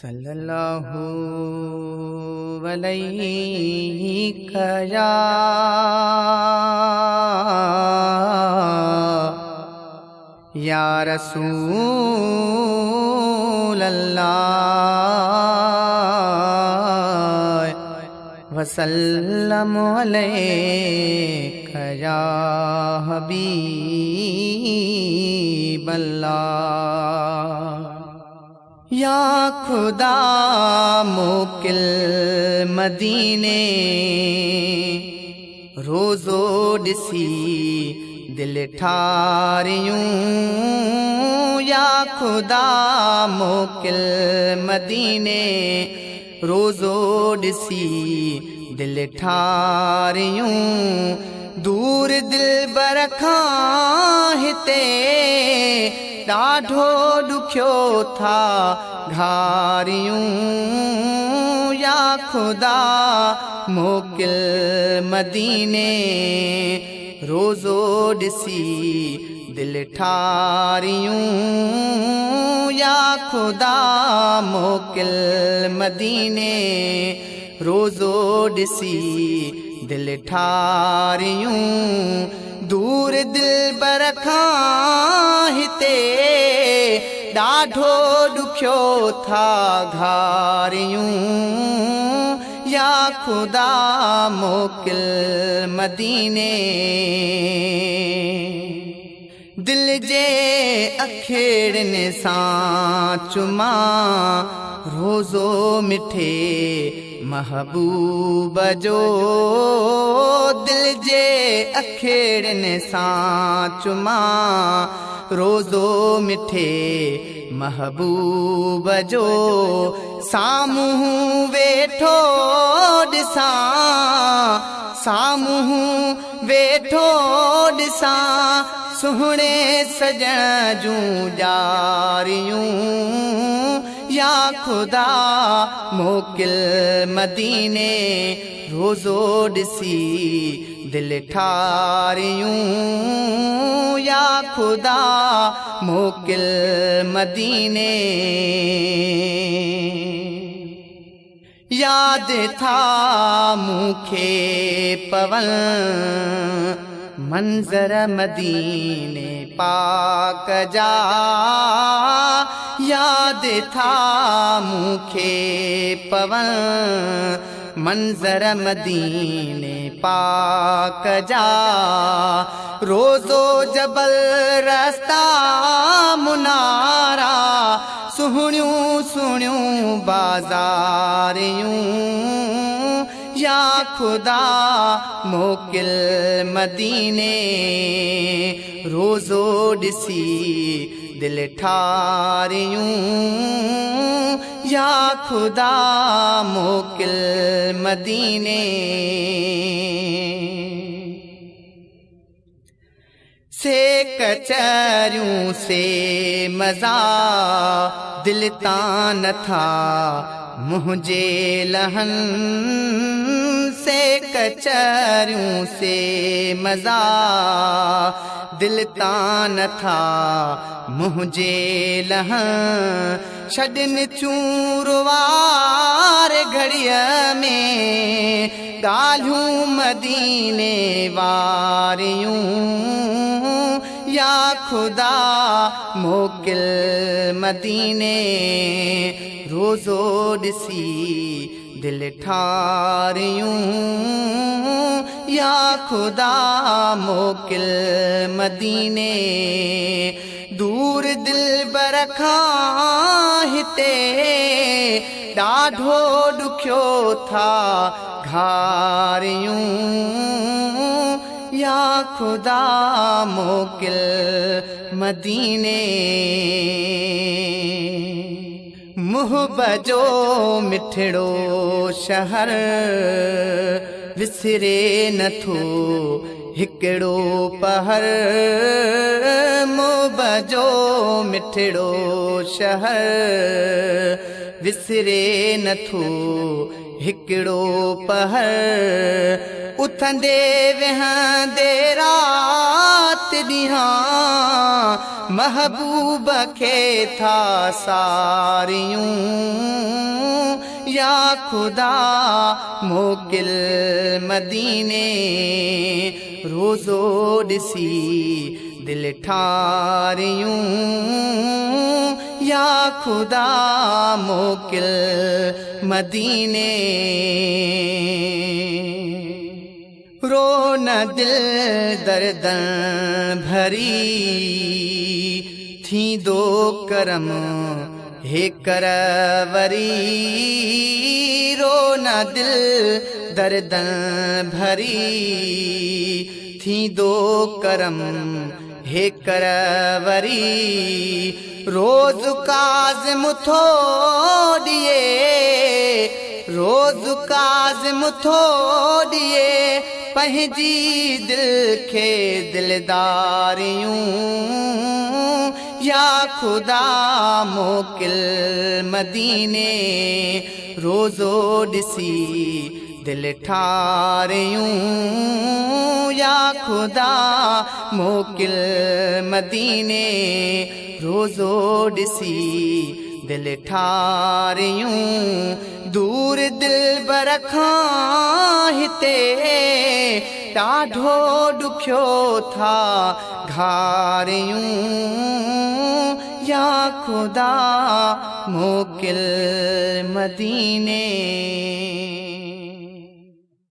सल्लल्लाहु अलैहि या रसूल अल्लाह वसल्लम अलैका या हबीब अल्लाह। या खुदा मोकिल मदीने रोज़ो ॾिसी दिल ठारियूं। या खुदा मोकिल मदीने रोज़ो ॾिसी दिल ठारियूं। दूर दिलबर खां हिते ॾाढो ॾुखियो था घारियूं। या खुदा मोकिल मदीने रोज़ो ॾिसी दिल ठारियूं। या खुदा मोकिल मदीने रोज़ो ॾिसी दिल ठारियूं। दूर दिलबर खां हिते ॾाढो ॾुखियो था घारियूं। या खुदा मोकिल मदीने दिल जे अखेड़नि सां चुमा रोज़ो मिठे महबूब जो। दिल जे अखेड़नि सां चुमा रोज़ो मिठे महबूब जो। साम्हूं वेठो ॾिसां साम्हूं वेठो ॾिसां सुहिणे सजण जूं ॼारियूं। या खुदा मोकिल मदीने रोज़ो ॾिसी दिल ठारियूं। या खुदा मोकिल मदीने याद था मूंखे पवन मंज़र मदीने पाक जा। याद था मूंखे पवन मंज़र मदीने पाक जा। रोज़ो जबल रस्ता मुनारा सुहिणियूं सुहिणियूं बाज़ारियूं। या खुदा मोकिल मदीने रोज़ो ॾिसी दिल ठारियूं। या खुदा मोकिल मदीने से कचरियूं से मज़ा दिल तां नथा मुंहिंजे लहन। से कचरियूं से मज़ा दिल तां नथा मुंहिंजे लहन। छॾनि चूरवार घड़ीअ में ॻाल्हियूं मदीने वारियूं। या खुदा मोकिल मदीने रोज़ो ॾिसी दिल ठारियूं। या खुदा मोकिल मदीने दूर दिलबर खां हिते ॾाढो ॾुखियो था घारियूं। या खुदा मोकिल मदीने मुहब जो मिठड़ो शहर विसरे नथो हिकिड़ो पहर। मुहब जो मिठड़ो शहर विसरे नथो हिकिड़ो पहर। उथंदे वेहंदे रात ॾींहां महबूब खे था सारियूं। या खुदा मोकिल मदीने रोज़ो ॾिसी दिल ठारियूं या खुदा मोकिल मदीने रो न दिल दर्दन भरी थींदो करम हे करवरी रो न दिल दर्दन भरी थींदो करम हे करवरी रोज़ काज़िम थोड़िए रोज़ काज़िम थोड़िए पंहिंजी दिल खे दिलदारियूं या खुदा मोकिल मदीने रोज़ो ॾिसी दिल ठारियूं या खुदा मोकिल मदीने रोज़ो ॾिसी दिल ठारियूं दूर दिल बरखां हिते ॾाढो ॾुखियो था घारियूं या खुदा मोकिल मदीने।